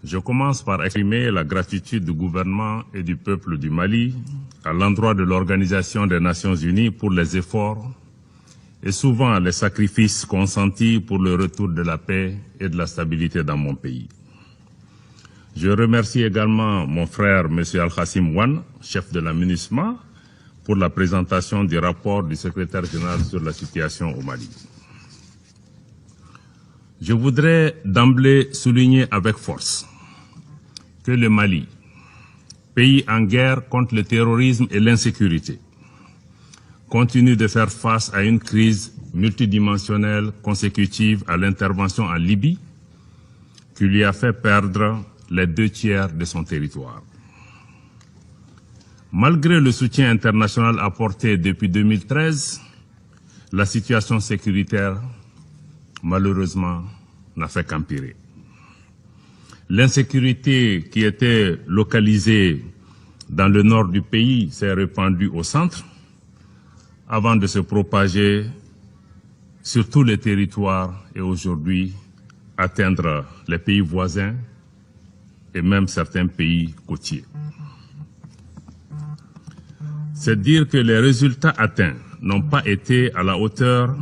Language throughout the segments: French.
Je commence par exprimer la gratitude du gouvernement et du peuple du Mali à l'endroit de l'Organisation des Nations Unies pour les efforts et souvent les sacrifices consentis pour le retour de la paix et de la stabilité dans mon pays. Je remercie également mon frère M. Al-Khassim Wan, chef de la MINUSMA, pour la présentation du rapport du secrétaire général sur la situation au Mali. Je voudrais d'emblée souligner avec force que le Mali, pays en guerre contre le terrorisme et l'insécurité, continue de faire face à une crise multidimensionnelle consécutive à l'intervention en Libye qui lui a fait perdre les 2/3 de son territoire. Malgré le soutien international apporté depuis 2013, la situation sécuritaire, malheureusement, n'a fait qu'empirer. L'insécurité qui était localisée dans le nord du pays s'est répandue au centre avant de se propager sur tous les territoires et aujourd'hui atteindre les pays voisins et même certains pays côtiers. C'est dire que les résultats atteints n'ont pas été à la hauteur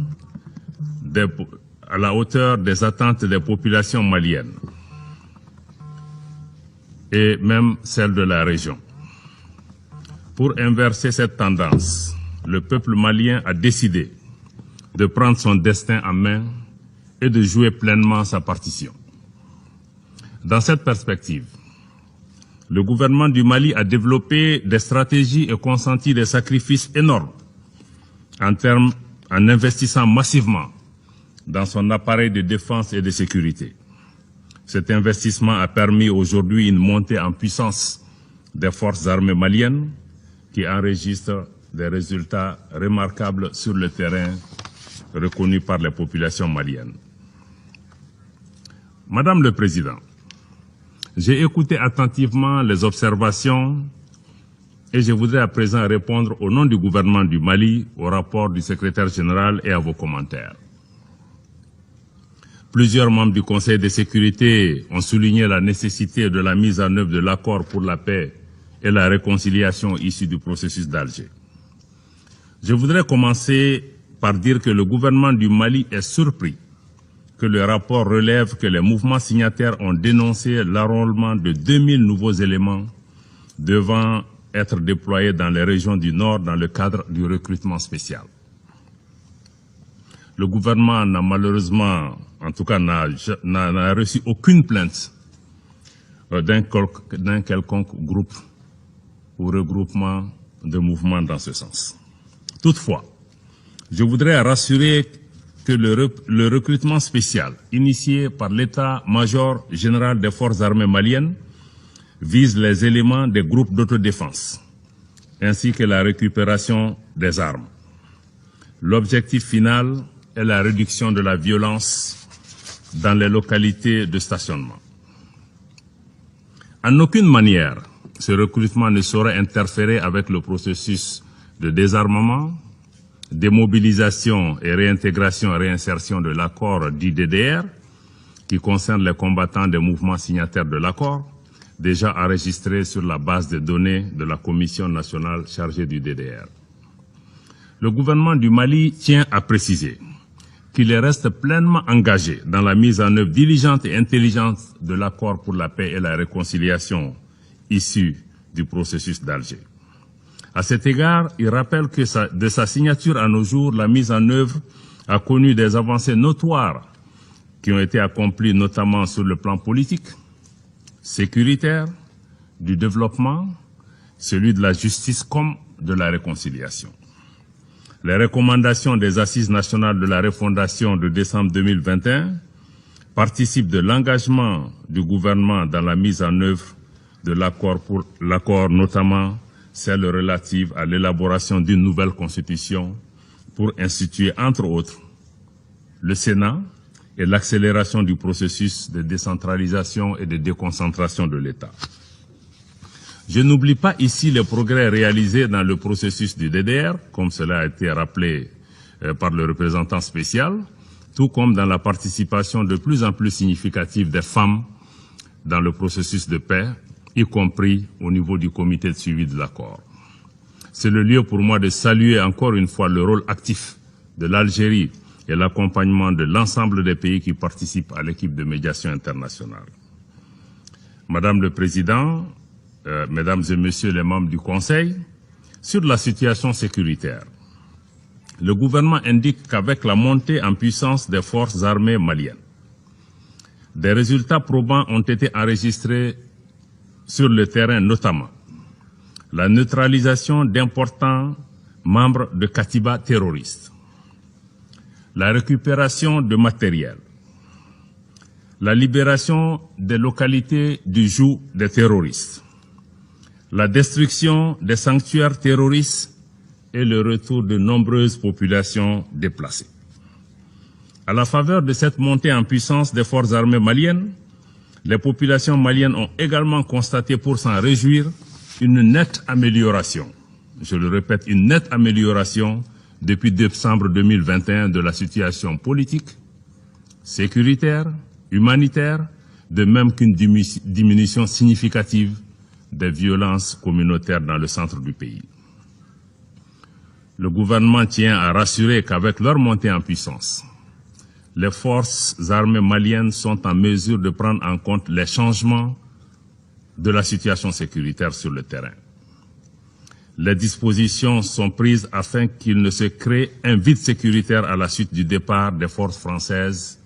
des attentes des populations maliennes et même celles de la région. Pour inverser cette tendance, le peuple malien a décidé de prendre son destin en main et de jouer pleinement sa partition. Dans cette perspective, le gouvernement du Mali a développé des stratégies et consenti des sacrifices énormes en investissant massivement dans son appareil de défense et de sécurité. Cet investissement a permis aujourd'hui une montée en puissance des forces armées maliennes qui enregistrent des résultats remarquables sur le terrain reconnus par les populations maliennes. Madame le Président, j'ai écouté attentivement les observations et je voudrais à présent répondre au nom du gouvernement du Mali au rapport du secrétaire général et à vos commentaires. Plusieurs membres du Conseil de sécurité ont souligné la nécessité de la mise en œuvre de l'accord pour la paix et la réconciliation issu du processus d'Alger. Je voudrais commencer par dire que le gouvernement du Mali est surpris que le rapport relève que les mouvements signataires ont dénoncé l'enrôlement de 2000 nouveaux éléments devant être déployés dans les régions du Nord dans le cadre du recrutement spécial. Le gouvernement n'a malheureusement, en tout cas, n'a reçu aucune plainte d'un quelconque groupe ou regroupement de mouvements dans ce sens. Toutefois, je voudrais rassurer que le recrutement spécial initié par l'état-major général des forces armées maliennes vise les éléments des groupes d'autodéfense ainsi que la récupération des armes. L'objectif final est la réduction de la violence dans les localités de stationnement. En aucune manière, ce recrutement ne saurait interférer avec le processus de désarmement, démobilisation et réintégration et réinsertion de l'accord dit DDR, qui concerne les combattants des mouvements signataires de l'accord, déjà enregistrés sur la base de données de la Commission nationale chargée du DDR. Le gouvernement du Mali tient à préciser qu'il reste pleinement engagé dans la mise en œuvre diligente et intelligente de l'accord pour la paix et la réconciliation issu du processus d'Alger. À cet égard, il rappelle que de sa signature à nos jours, la mise en œuvre a connu des avancées notoires qui ont été accomplies notamment sur le plan politique, sécuritaire, du développement, celui de la justice comme de la réconciliation. Les recommandations des Assises nationales de la refondation de décembre 2021 participent de l'engagement du gouvernement dans la mise en œuvre de l'accord, notamment celle relative à l'élaboration d'une nouvelle constitution pour instituer, entre autres, le Sénat et l'accélération du processus de décentralisation et de déconcentration de l'État. Je n'oublie pas ici les progrès réalisés dans le processus du DDR, comme cela a été rappelé par le représentant spécial, tout comme dans la participation de plus en plus significative des femmes dans le processus de paix, y compris au niveau du comité de suivi de l'accord. C'est le lieu pour moi de saluer encore une fois le rôle actif de l'Algérie et l'accompagnement de l'ensemble des pays qui participent à l'équipe de médiation internationale. Madame le Président, Mesdames et Messieurs les membres du Conseil, sur la situation sécuritaire, le gouvernement indique qu'avec la montée en puissance des forces armées maliennes, des résultats probants ont été enregistrés sur le terrain, notamment la neutralisation d'importants membres de Katiba terroristes, la récupération de matériel, la libération des localités du joug des terroristes, la destruction des sanctuaires terroristes et le retour de nombreuses populations déplacées. À la faveur de cette montée en puissance des forces armées maliennes, les populations maliennes ont également constaté, pour s'en réjouir, une nette amélioration, je le répète, une nette amélioration depuis décembre 2021 de la situation politique, sécuritaire, humanitaire, de même qu'une diminution significative des violences communautaires dans le centre du pays. Le gouvernement tient à rassurer qu'avec leur montée en puissance, les forces armées maliennes sont en mesure de prendre en compte les changements de la situation sécuritaire sur le terrain. Les dispositions sont prises afin qu'il ne se crée un vide sécuritaire à la suite du départ des forces françaises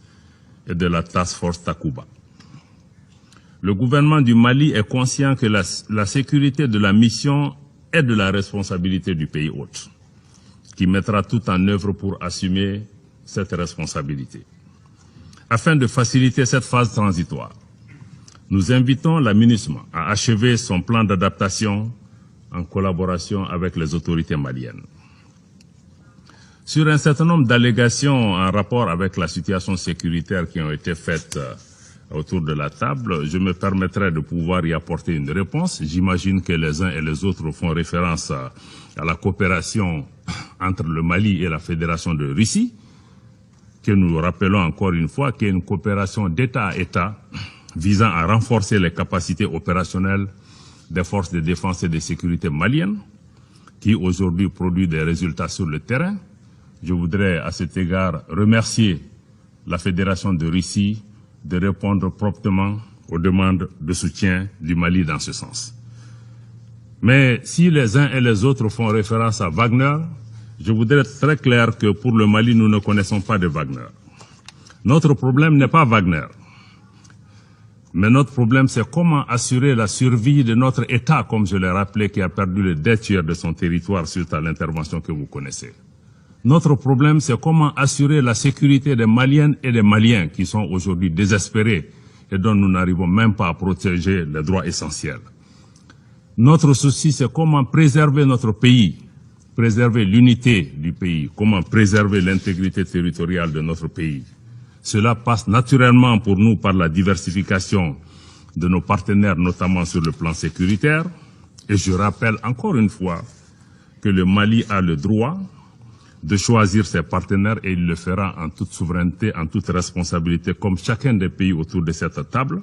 et de la Task Force Takuba. Le gouvernement du Mali est conscient que la sécurité de la mission est de la responsabilité du pays hôte, qui mettra tout en œuvre pour assumer cette responsabilité. Afin de faciliter cette phase transitoire, nous invitons la MINUSMA à achever son plan d'adaptation en collaboration avec les autorités maliennes. Sur un certain nombre d'allégations en rapport avec la situation sécuritaire qui ont été faites autour de la table, je me permettrai de pouvoir y apporter une réponse. J'imagine que les uns et les autres font référence à la coopération entre le Mali et la Fédération de Russie, que nous rappelons encore une fois, qui est une coopération d'État à État visant à renforcer les capacités opérationnelles des forces de défense et de sécurité maliennes, qui aujourd'hui produit des résultats sur le terrain. Je voudrais à cet égard remercier la Fédération de Russie de répondre promptement aux demandes de soutien du Mali dans ce sens. Mais si les uns et les autres font référence à Wagner, je voudrais être très clair que pour le Mali, nous ne connaissons pas de Wagner. Notre problème n'est pas Wagner. Mais notre problème, c'est comment assurer la survie de notre État, comme je l'ai rappelé, qui a perdu le 2/3 de son territoire suite à l'intervention que vous connaissez. Notre problème, c'est comment assurer la sécurité des Maliennes et des Maliens qui sont aujourd'hui désespérés et dont nous n'arrivons même pas à protéger les droits essentiels. Notre souci, c'est comment préserver notre pays, préserver l'unité du pays, comment préserver l'intégrité territoriale de notre pays. Cela passe naturellement pour nous par la diversification de nos partenaires, notamment sur le plan sécuritaire. Et je rappelle encore une fois que le Mali a le droit de choisir ses partenaires et il le fera en toute souveraineté, en toute responsabilité, comme chacun des pays autour de cette table.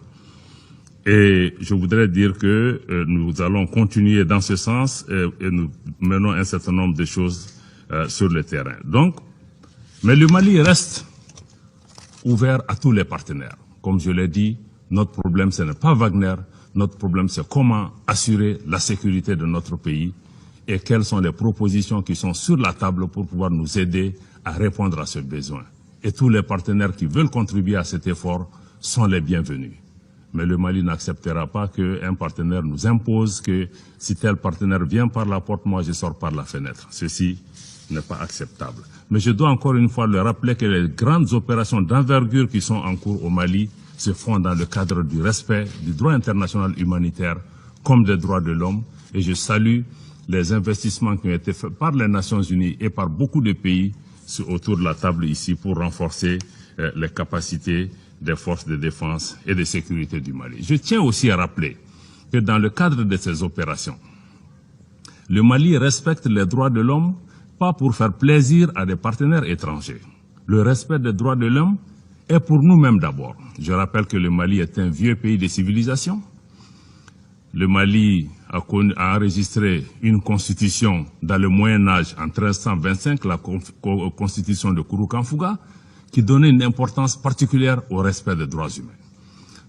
Et je voudrais dire que nous allons continuer dans ce sens et nous menons un certain nombre de choses sur le terrain. Donc, mais le Mali reste ouvert à tous les partenaires. Comme je l'ai dit, notre problème, ce n'est pas Wagner, notre problème, c'est comment assurer la sécurité de notre pays et quelles sont les propositions qui sont sur la table pour pouvoir nous aider à répondre à ce besoin. Et tous les partenaires qui veulent contribuer à cet effort sont les bienvenus. Mais le Mali n'acceptera pas qu'un partenaire nous impose que si tel partenaire vient par la porte, moi je sors par la fenêtre. Ceci n'est pas acceptable. Mais je dois encore une fois le rappeler que les grandes opérations d'envergure qui sont en cours au Mali se font dans le cadre du respect du droit international humanitaire comme des droits de l'homme. Et je salue les investissements qui ont été faits par les Nations Unies et par beaucoup de pays autour de la table ici pour renforcer les capacités des forces de défense et de sécurité du Mali. Je tiens aussi à rappeler que dans le cadre de ces opérations, le Mali respecte les droits de l'homme pas pour faire plaisir à des partenaires étrangers. Le respect des droits de l'homme est pour nous-mêmes d'abord. Je rappelle que le Mali est un vieux pays de civilisation. Le Mali a enregistré une constitution dans le Moyen-Âge en 1325, la constitution de Kouroukanfouga, qui donnait une importance particulière au respect des droits humains.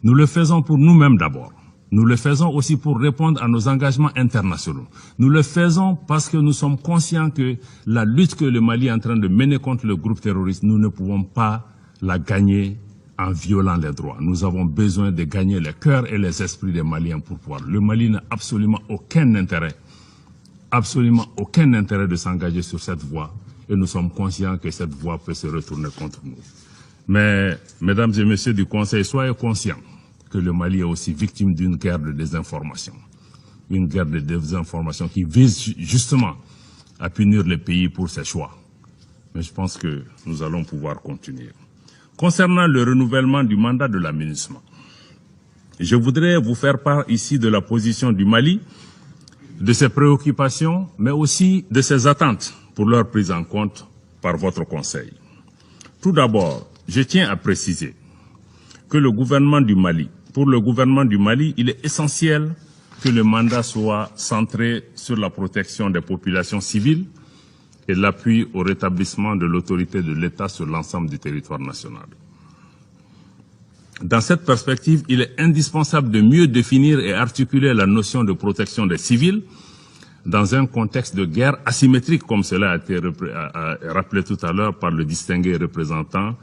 Nous le faisons pour nous-mêmes d'abord. Nous le faisons aussi pour répondre à nos engagements internationaux. Nous le faisons parce que nous sommes conscients que la lutte que le Mali est en train de mener contre le groupe terroriste, nous ne pouvons pas la gagner en violant les droits. Nous avons besoin de gagner les cœurs et les esprits des Maliens pour pouvoir. Le Mali n'a absolument aucun intérêt de s'engager sur cette voie. Et nous sommes conscients que cette voie peut se retourner contre nous. Mais, mesdames et messieurs du Conseil, soyez conscients que le Mali est aussi victime d'une guerre de désinformation. Une guerre de désinformation qui vise justement à punir le pays pour ses choix. Mais je pense que nous allons pouvoir continuer. Concernant le renouvellement du mandat de la MINUSMA, je voudrais vous faire part ici de la position du Mali, de ses préoccupations, mais aussi de ses attentes pour leur prise en compte par votre Conseil. Tout d'abord, je tiens à préciser que pour le gouvernement du Mali, il est essentiel que le mandat soit centré sur la protection des populations civiles et l'appui au rétablissement de l'autorité de l'État sur l'ensemble du territoire national. Dans cette perspective, il est indispensable de mieux définir et articuler la notion de protection des civils dans un contexte de guerre asymétrique, comme cela a été rappelé tout à l'heure par le distingué représentant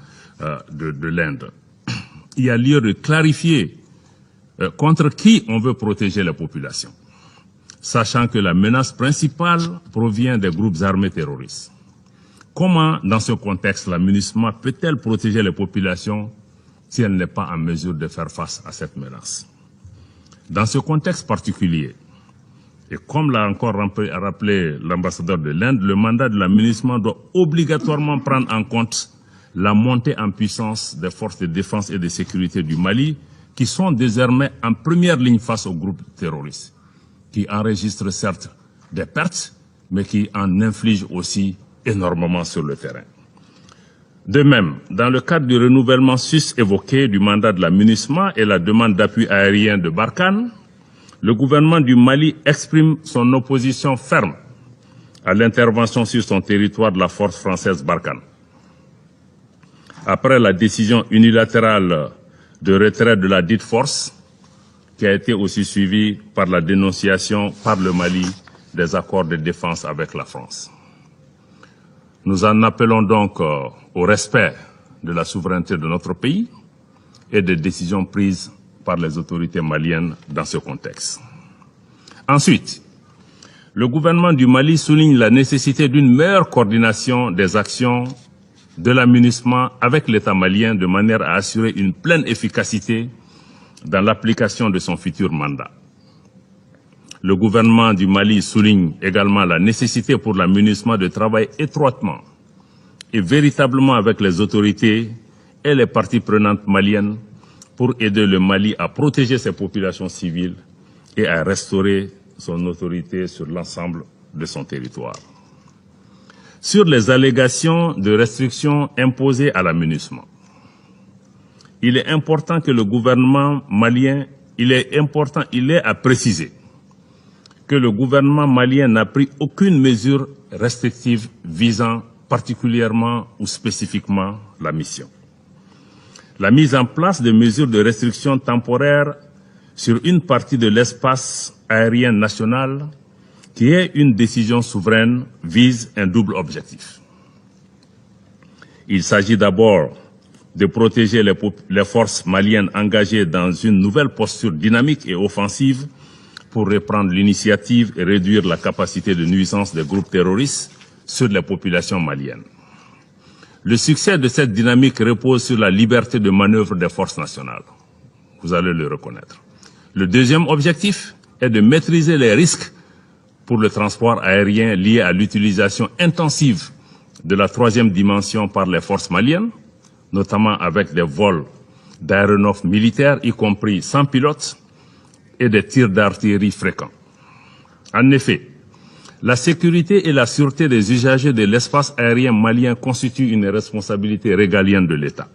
de l'Inde. Il y a lieu de clarifier contre qui on veut protéger la population, sachant que la menace principale provient des groupes armés terroristes. Comment, dans ce contexte, la MINUSMA peut-elle protéger les populations si elle n'est pas en mesure de faire face à cette menace? Dans ce contexte particulier, et comme l'a encore rappelé l'ambassadeur de l'Inde, le mandat de la MINUSMA doit obligatoirement prendre en compte la montée en puissance des forces de défense et de sécurité du Mali, qui sont désormais en première ligne face aux groupes terroristes, qui enregistrent certes des pertes, mais qui en infligent aussi énormément sur le terrain. De même, dans le cadre du renouvellement sus-évoqué du mandat de la MINUSMA et la demande d'appui aérien de Barkhane, le gouvernement du Mali exprime son opposition ferme à l'intervention sur son territoire de la force française Barkhane. Après la décision unilatérale de retrait de la dite force, qui a été aussi suivie par la dénonciation par le Mali des accords de défense avec la France. Nous en appelons donc au respect de la souveraineté de notre pays et des décisions prises par les autorités maliennes dans ce contexte. Ensuite, le gouvernement du Mali souligne la nécessité d'une meilleure coordination des actions de la MINUSMA avec l'État malien de manière à assurer une pleine efficacité dans l'application de son futur mandat. Le gouvernement du Mali souligne également la nécessité pour la MINUSMA de travailler étroitement et véritablement avec les autorités et les parties prenantes maliennes pour aider le Mali à protéger ses populations civiles et à restaurer son autorité sur l'ensemble de son territoire. Sur les allégations de restrictions imposées à la MINUSMA, il est important que le gouvernement malien, il est à préciser que le gouvernement malien n'a pris aucune mesure restrictive visant particulièrement ou spécifiquement la mission. La mise en place de mesures de restriction temporaire sur une partie de l'espace aérien national, qui est une décision souveraine, vise un double objectif. Il s'agit d'abord de protéger les forces maliennes engagées dans une nouvelle posture dynamique et offensive pour reprendre l'initiative et réduire la capacité de nuisance des groupes terroristes sur les populations maliennes. Le succès de cette dynamique repose sur la liberté de manœuvre des forces nationales. Vous allez le reconnaître. Le deuxième objectif est de maîtriser les risques pour le transport aérien lié à l'utilisation intensive de la troisième dimension par les forces maliennes, notamment avec des vols d'aéronefs militaires, y compris sans pilote, et des tirs d'artillerie fréquents. En effet, la sécurité et la sûreté des usagers de l'espace aérien malien constituent une responsabilité régalienne de l'État.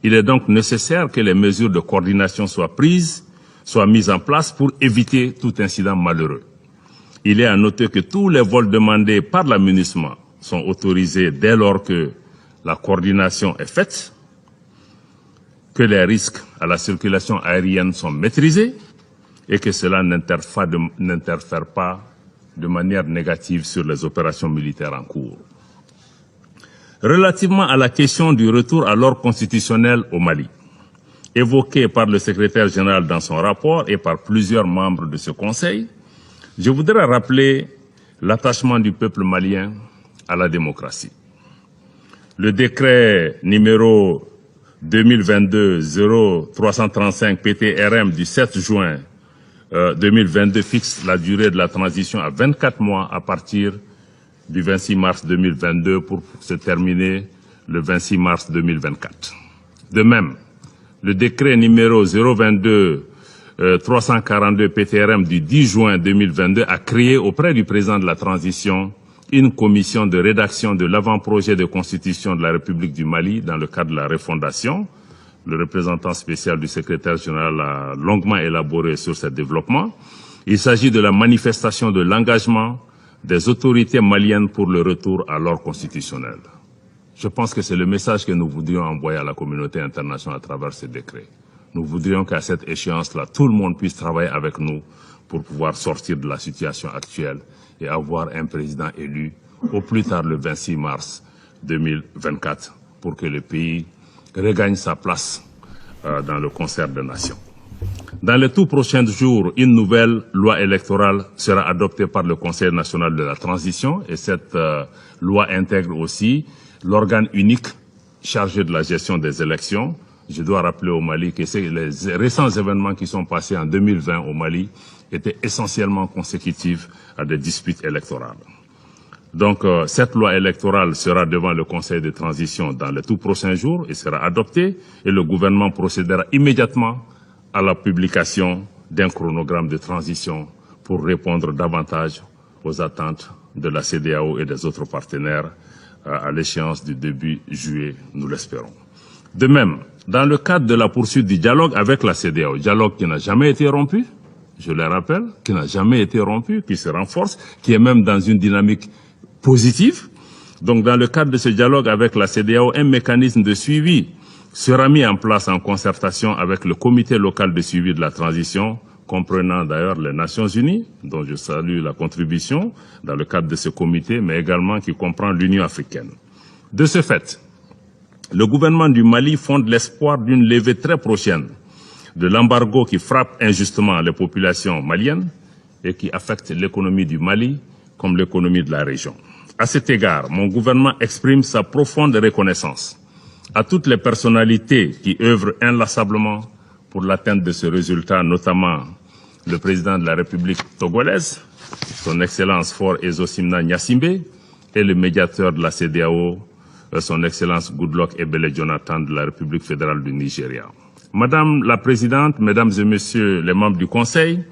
Il est donc nécessaire que les mesures de coordination soient mises en place pour éviter tout incident malheureux. Il est à noter que tous les vols demandés par la MINUSMA sont autorisés dès lors que la coordination est faite, que les risques à la circulation aérienne sont maîtrisés et que cela n'interfère pas de manière négative sur les opérations militaires en cours. Relativement à la question du retour à l'ordre constitutionnel au Mali, évoquée par le secrétaire général dans son rapport et par plusieurs membres de ce Conseil, je voudrais rappeler l'attachement du peuple malien à la démocratie. Le décret numéro 2022-0335 PTRM du 7 juin 2022 fixe la durée de la transition à 24 mois à partir du 26 mars 2022 pour se terminer le 26 mars 2024. De même, le décret numéro 022-342 PTRM du 10 juin 2022 a créé auprès du président de la transition une commission de rédaction de l'avant-projet de constitution de la République du Mali dans le cadre de la refondation. Le représentant spécial du secrétaire général a longuement élaboré sur ce développement. Il s'agit de la manifestation de l'engagement des autorités maliennes pour le retour à l'ordre constitutionnel. Je pense que c'est le message que nous voudrions envoyer à la communauté internationale à travers ce décret. Nous voudrions qu'à cette échéance-là, tout le monde puisse travailler avec nous pour pouvoir sortir de la situation actuelle et avoir un président élu au plus tard le 26 mars 2024 pour que le pays regagne sa place dans le concert des nations. Dans les tout prochains jours, une nouvelle loi électorale sera adoptée par le Conseil national de la transition et cette loi intègre aussi l'organe unique chargé de la gestion des élections. Je dois rappeler au Mali que les récents événements qui sont passés en 2020 au Mali étaient essentiellement consécutifs à des disputes électorales. Donc, cette loi électorale sera devant le Conseil de transition dans les tout prochains jours et sera adoptée et le gouvernement procédera immédiatement à la publication d'un chronogramme de transition pour répondre davantage aux attentes de la CEDEAO et des autres partenaires à l'échéance du début juillet, nous l'espérons. De même, dans le cadre de la poursuite du dialogue avec la CEDEAO, dialogue qui n'a jamais été rompu, je le rappelle, qui n'a jamais été rompu, qui se renforce, qui est même dans une dynamique positive. Donc, dans le cadre de ce dialogue avec la CEDEAO, un mécanisme de suivi sera mis en place en concertation avec le comité local de suivi de la transition, comprenant d'ailleurs les Nations Unies, dont je salue la contribution dans le cadre de ce comité, mais également qui comprend l'Union africaine. De ce fait, le gouvernement du Mali fonde l'espoir d'une levée très prochaine de l'embargo qui frappe injustement les populations maliennes et qui affecte l'économie du Mali comme l'économie de la région. À cet égard, mon gouvernement exprime sa profonde reconnaissance à toutes les personnalités qui œuvrent inlassablement pour l'atteinte de ce résultat, notamment le président de la République togolaise, son Excellence Faure Ezosimna Gnassingbé, et le médiateur de la CEDEAO, son Excellence Goodluck Ebele Jonathan de la République fédérale du Nigeria. Madame la Présidente, Mesdames et Messieurs les membres du Conseil,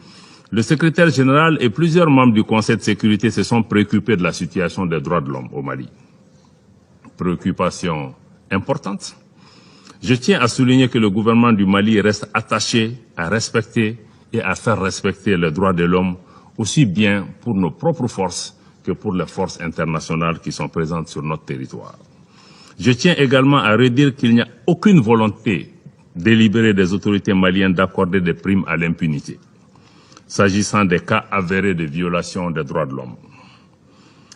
le secrétaire général et plusieurs membres du Conseil de sécurité se sont préoccupés de la situation des droits de l'homme au Mali. Préoccupation importante. Je tiens à souligner que le gouvernement du Mali reste attaché à respecter et à faire respecter les droits de l'homme aussi bien pour nos propres forces que pour les forces internationales qui sont présentes sur notre territoire. Je tiens également à redire qu'il n'y a aucune volonté délibérée des autorités maliennes d'accorder des primes à l'impunité, s'agissant des cas avérés de violation des droits de l'homme.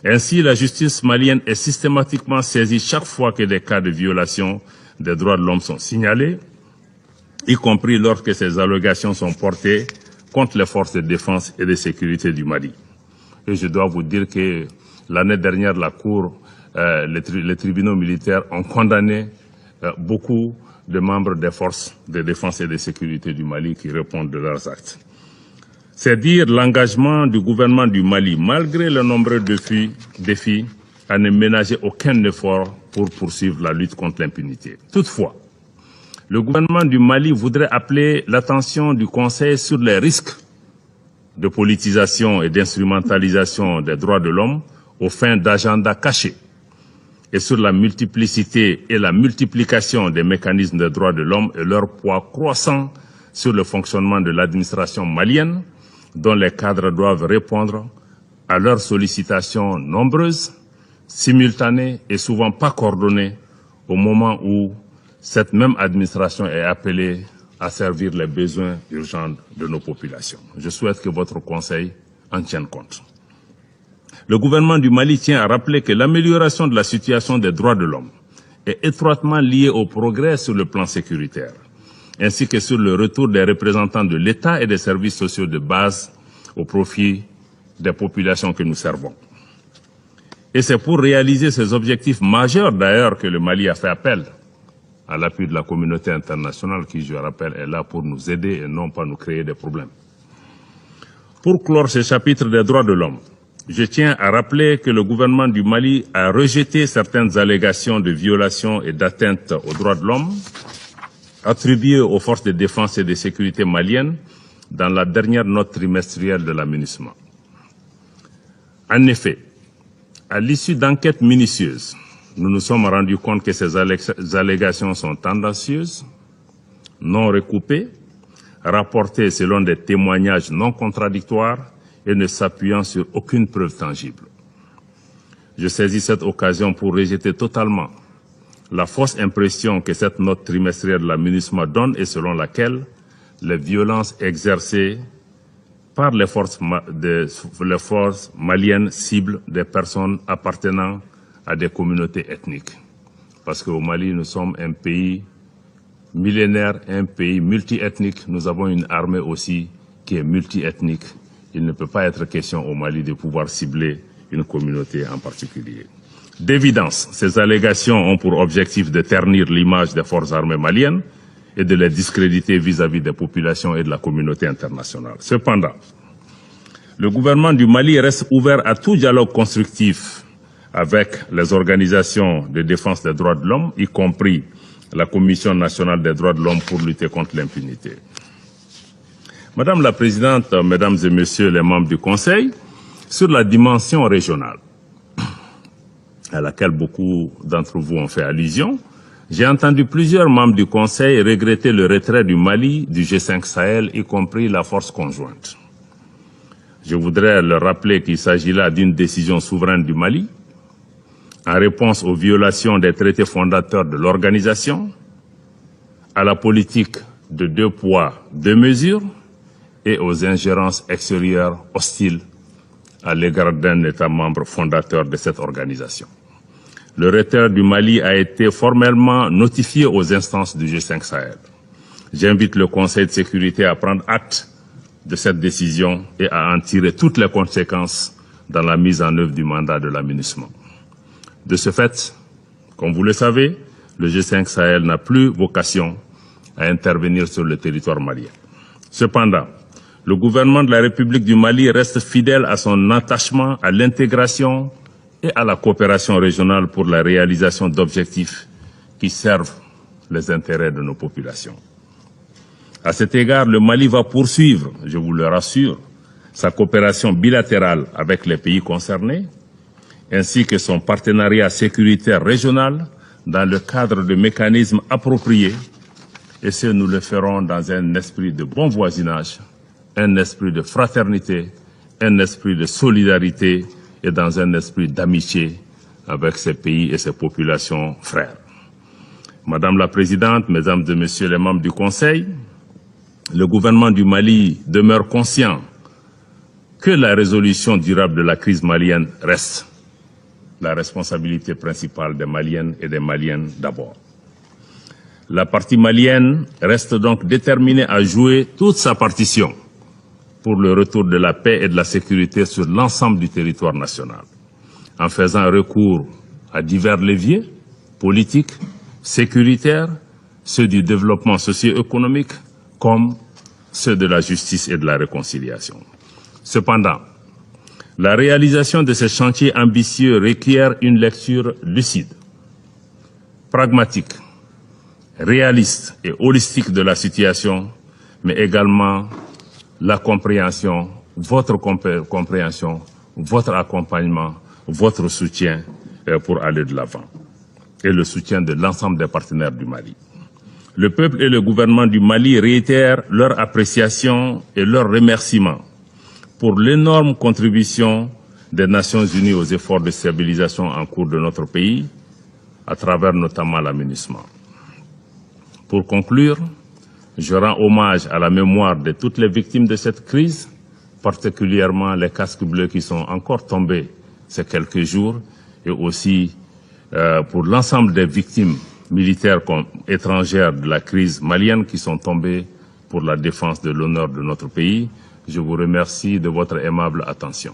Ainsi, la justice malienne est systématiquement saisie chaque fois que des cas de violation des droits de l'homme sont signalés, y compris lorsque ces allégations sont portées contre les forces de défense et de sécurité du Mali. Et je dois vous dire que l'année dernière, la Cour, les tribunaux militaires ont condamné beaucoup de membres des forces de défense et de sécurité du Mali qui répondent de leurs actes. C'est dire l'engagement du gouvernement du Mali, malgré le nombreux défis, à ne ménager aucun effort pour poursuivre la lutte contre l'impunité. Toutefois, le gouvernement du Mali voudrait appeler l'attention du Conseil sur les risques de politisation et d'instrumentalisation des droits de l'homme aux fins d'agendas cachés et sur la multiplicité et la multiplication des mécanismes des droits de l'homme et leur poids croissant sur le fonctionnement de l'administration malienne, dont les cadres doivent répondre à leurs sollicitations nombreuses, simultanées et souvent pas coordonnées au moment où cette même administration est appelée à servir les besoins urgents de nos populations. Je souhaite que votre Conseil en tienne compte. Le gouvernement du Mali tient à rappeler que l'amélioration de la situation des droits de l'homme est étroitement liée au progrès sur le plan sécuritaire, ainsi que sur le retour des représentants de l'État et des services sociaux de base au profit des populations que nous servons. Et c'est pour réaliser ces objectifs majeurs d'ailleurs que le Mali a fait appel à l'appui de la communauté internationale qui, je rappelle, est là pour nous aider et non pas nous créer des problèmes. Pour clore ce chapitre des droits de l'homme, je tiens à rappeler que le gouvernement du Mali a rejeté certaines allégations de violation et d'atteinte aux droits de l'homme attribuées aux forces de défense et de sécurité maliennes dans la dernière note trimestrielle de la MINUSMA. En effet, à l'issue d'enquêtes minutieuses, nous nous sommes rendus compte que ces allégations sont tendancieuses, non recoupées, rapportées selon des témoignages non contradictoires et ne s'appuyant sur aucune preuve tangible. Je saisis cette occasion pour rejeter totalement la fausse impression que cette note trimestrielle de la MINUSMA donne et selon laquelle les violences exercées par les forces maliennes ciblent des personnes appartenant à des communautés ethniques. Parce qu'au Mali, nous sommes un pays millénaire, un pays multiethnique. Nous avons une armée aussi qui est multiethnique. Il ne peut pas être question au Mali de pouvoir cibler une communauté en particulier. D'évidence, ces allégations ont pour objectif de ternir l'image des forces armées maliennes et de les discréditer vis-à-vis des populations et de la communauté internationale. Cependant, le gouvernement du Mali reste ouvert à tout dialogue constructif avec les organisations de défense des droits de l'homme, y compris la Commission nationale des droits de l'homme pour lutter contre l'impunité. Madame la Présidente, Mesdames et Messieurs les membres du Conseil, sur la dimension régionale, à laquelle beaucoup d'entre vous ont fait allusion, j'ai entendu plusieurs membres du Conseil regretter le retrait du Mali du G5 Sahel, y compris la force conjointe. Je voudrais leur rappeler qu'il s'agit là d'une décision souveraine du Mali, en réponse aux violations des traités fondateurs de l'organisation, à la politique de 2 poids, 2 mesures, et aux ingérences extérieures hostiles à l'égard d'un État membre fondateur de cette organisation. Le retrait du Mali a été formellement notifié aux instances du G5 Sahel. J'invite le Conseil de sécurité à prendre acte de cette décision et à en tirer toutes les conséquences dans la mise en œuvre du mandat de la MINUSMA. De ce fait, comme vous le savez, le G5 Sahel n'a plus vocation à intervenir sur le territoire malien. Cependant, le gouvernement de la République du Mali reste fidèle à son attachement à l'intégration et à la coopération régionale pour la réalisation d'objectifs qui servent les intérêts de nos populations. À cet égard, le Mali va poursuivre, je vous le rassure, sa coopération bilatérale avec les pays concernés, ainsi que son partenariat sécuritaire régional dans le cadre de mécanismes appropriés, et ce, nous le ferons dans un esprit de bon voisinage, un esprit de fraternité, un esprit de solidarité et dans un esprit d'amitié avec ces pays et ces populations frères. Madame la Présidente, Mesdames et Messieurs les membres du Conseil, le gouvernement du Mali demeure conscient que la résolution durable de la crise malienne reste la responsabilité principale des Maliennes et des Maliens d'abord. La partie malienne reste donc déterminée à jouer toute sa partition pour le retour de la paix et de la sécurité sur l'ensemble du territoire national, en faisant recours à divers leviers politiques, sécuritaires, ceux du développement socio-économique, comme ceux de la justice et de la réconciliation. Cependant, la réalisation de ces chantiers ambitieux requiert une lecture lucide, pragmatique, réaliste et holistique de la situation, mais également la compréhension, votre compréhension, votre accompagnement, votre soutien pour aller de l'avant. et le soutien de l'ensemble des partenaires du Mali. Le peuple et le gouvernement du Mali réitèrent leur appréciation et leur remerciement pour l'énorme contribution des Nations Unies aux efforts de stabilisation en cours de notre pays, à travers notamment la MINUSMA. Pour conclure, je rends hommage à la mémoire de toutes les victimes de cette crise, particulièrement les casques bleus qui sont encore tombés ces quelques jours, et aussi pour l'ensemble des victimes militaires comme étrangères de la crise malienne qui sont tombées pour la défense de l'honneur de notre pays. Je vous remercie de votre aimable attention.